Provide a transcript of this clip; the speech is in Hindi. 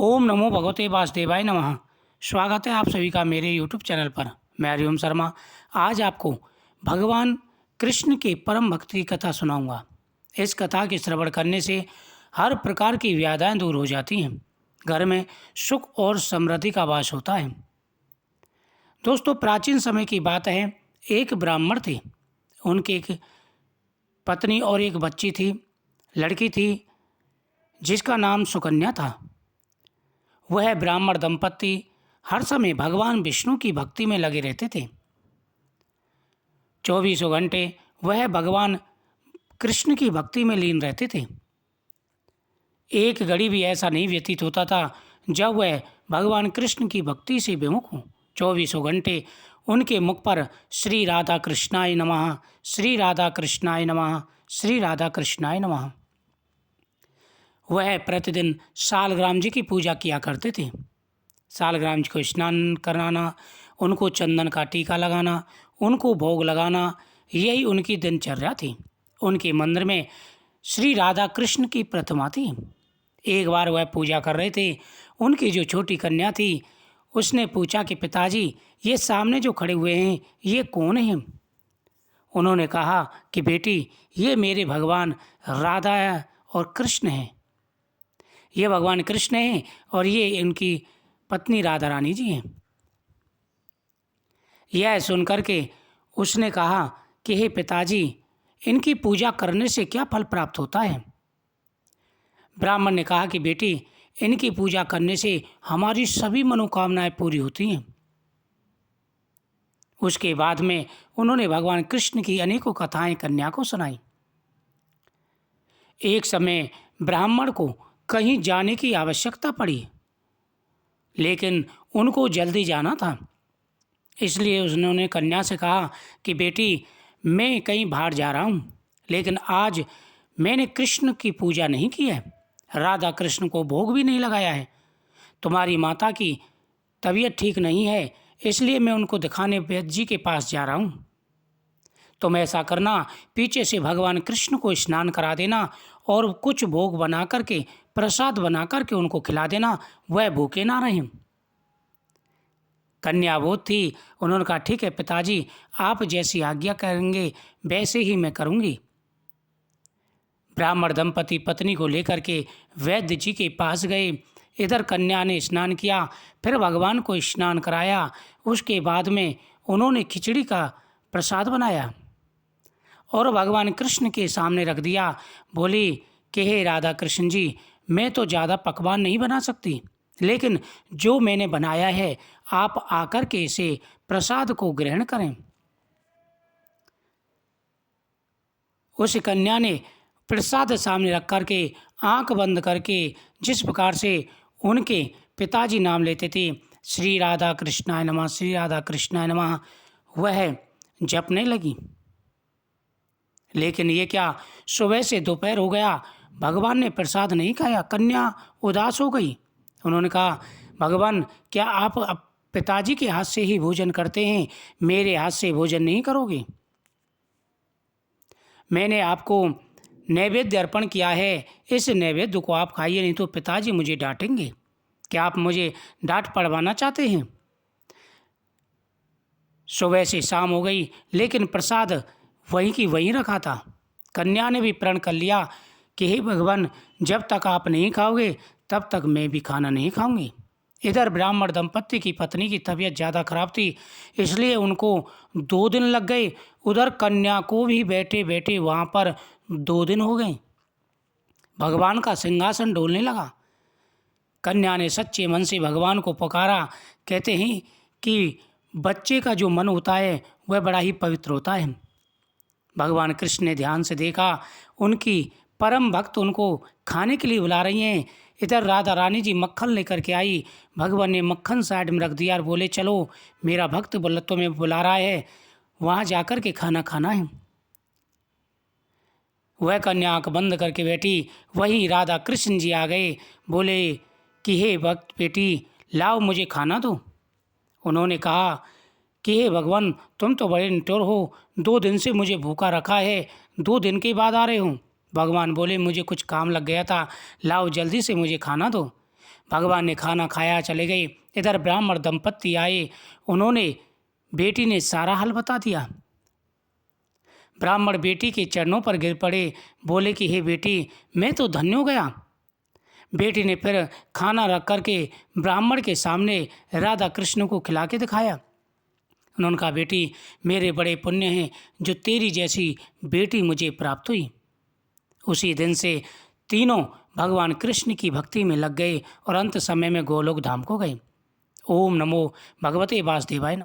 ओम नमो भगवते वासुदेवाय नमः। स्वागत है आप सभी का मेरे यूट्यूब चैनल पर। मैं हरिओम शर्मा आज आपको भगवान कृष्ण के परम भक्त की कथा सुनाऊंगा। इस कथा के श्रवण करने से हर प्रकार की व्याधियां दूर हो जाती हैं, घर में सुख और समृद्धि का वास होता है। दोस्तों, प्राचीन समय की बात है। एक ब्राह्मण थे, उनकी एक पत्नी और एक बच्ची थी। लड़की थी जिसका नाम सुकन्या था। वह ब्राह्मण दंपत्ति हर समय भगवान विष्णु की भक्ति में लगे रहते थे। 24 घंटे वह भगवान कृष्ण की भक्ति में लीन रहते थे। एक घड़ी भी ऐसा नहीं व्यतीत होता था जब वह भगवान कृष्ण की भक्ति से विमुख हों। 24 घंटे उनके मुख पर श्री राधा कृष्णाय नमः, श्री राधा कृष्णाय नमः, श्री राधा कृष्णाय नमः। वह प्रतिदिन सालग्राम जी की पूजा किया करते थे। सालग्राम जी को स्नान कराना, उनको चंदन का टीका लगाना, उनको भोग लगाना, यही उनकी दिनचर्या थी। उनके मंदिर में श्री राधा कृष्ण की प्रतिमा थी। एक बार वह पूजा कर रहे थे। उनकी जो छोटी कन्या थी उसने पूछा कि पिताजी, ये सामने जो खड़े हुए हैं ये कौन हैं? उन्होंने कहा कि बेटी, ये मेरे भगवान राधा और कृष्ण हैं। ये भगवान कृष्ण हैं और ये इनकी पत्नी राधा रानी जी हैं। यह सुनकर के उसने कहा कि हे पिताजी, इनकी पूजा करने से क्या फल प्राप्त होता है? ब्राह्मण ने कहा कि बेटी, इनकी पूजा करने से हमारी सभी मनोकामनाएं पूरी होती हैं। उसके बाद में उन्होंने भगवान कृष्ण की अनेकों कथाएं कन्या को सुनाई। एक समय ब्राह्मण को कहीं जाने की आवश्यकता पड़ी, लेकिन उनको जल्दी जाना था। इसलिए उन्होंने कन्या से कहा कि बेटी, मैं कहीं बाहर जा रहा हूँ, लेकिन आज मैंने कृष्ण की पूजा नहीं की है, राधा कृष्ण को भोग भी नहीं लगाया है। तुम्हारी माता की तबीयत ठीक नहीं है, इसलिए मैं उनको दिखाने वैद्य जी के पास जा रहा हूँ। तुम ऐसा करना, पीछे से भगवान कृष्ण को स्नान करा देना और कुछ भोग बना करके, प्रसाद बना करके उनको खिला देना, वह भूखे ना रहें। कन्या बोध थी। उन्होंने कहा ठीक है पिताजी, आप जैसी आज्ञा करेंगे वैसे ही मैं करूँगी। ब्राह्मण दंपति पत्नी को लेकर के वैद्य जी के पास गए। इधर कन्या ने स्नान किया, फिर भगवान को स्नान कराया। उसके बाद में उन्होंने खिचड़ी का प्रसाद बनाया और भगवान कृष्ण के सामने रख दिया। बोली कि हे राधा कृष्ण जी, मैं तो ज़्यादा पकवान नहीं बना सकती, लेकिन जो मैंने बनाया है आप आकर के इसे प्रसाद को ग्रहण करें। उस कन्या ने प्रसाद सामने रख कर के आँख बंद करके, जिस प्रकार से उनके पिताजी नाम लेते थे, श्री राधा कृष्णाय नमः, श्री राधा कृष्णाय नमः, वह जपने लगी। लेकिन ये क्या, सुबह से दोपहर हो गया, भगवान ने प्रसाद नहीं खाया। कन्या उदास हो गई। उन्होंने कहा भगवान, क्या आप पिताजी के हाथ से ही भोजन करते हैं, मेरे हाथ से भोजन नहीं करोगे? मैंने आपको नैवेद्य अर्पण किया है, इस नैवेद्य को आप खाइए, नहीं तो पिताजी मुझे डांटेंगे। क्या आप मुझे डांट पड़वाना चाहते हैं? सुबह से शाम हो गई, लेकिन प्रसाद वहीं की वहीं रखा था। कन्या ने भी प्रण कर लिया कि हे भगवान, जब तक आप नहीं खाओगे तब तक मैं भी खाना नहीं खाऊंगी। इधर ब्राह्मण दंपत्ति की पत्नी की तबीयत ज़्यादा खराब थी, इसलिए उनको 2 दिन लग गए। उधर कन्या को भी बैठे बैठे वहाँ पर 2 दिन हो गए। भगवान का सिंहासन डोलने लगा। कन्या ने सच्चे मन से भगवान को पुकारा। कहते हैं कि बच्चे का जो मन होता है वह बड़ा ही पवित्र होता है। भगवान कृष्ण ने ध्यान से देखा, उनकी परम भक्त उनको खाने के लिए बुला रही हैं। इधर राधा रानी जी मक्खन लेकर के आई। भगवान ने मक्खन साइड में रख दिया और बोले चलो, मेरा भक्त तुम्हें बुला रहा है, वहाँ जाकर के खाना खाना है। वह कन्या आँख बंद करके बैठी। वहीं राधा कृष्ण जी आ गए। बोले कि हे भक्त बेटी, लाओ मुझे खाना दो। उन्होंने कहा कि हे भगवान, तुम तो बड़े निठुर हो, 2 दिन से मुझे भूखा रखा है, 2 दिन के बाद आ रहे हो। भगवान बोले मुझे कुछ काम लग गया था, लाओ जल्दी से मुझे खाना दो। भगवान ने खाना खाया, चले गए। इधर ब्राह्मण दंपत्ति आए, उन्होंने बेटी ने सारा हाल बता दिया। ब्राह्मण बेटी के चरणों पर गिर पड़े, बोले कि हे बेटी, मैं तो धन्य हो गया। बेटी ने फिर खाना रख करके ब्राह्मण के सामने राधा कृष्ण को खिला के दिखाया। उन्होंने कहा, बेटी, मेरे बड़े पुण्य हैं जो तेरी जैसी बेटी मुझे प्राप्त हुई। उसी दिन से तीनों भगवान कृष्ण की भक्ति में लग गए और अंत समय में गोलोक धाम को गए। ओम नमो भगवते वासुदेवाय नमः।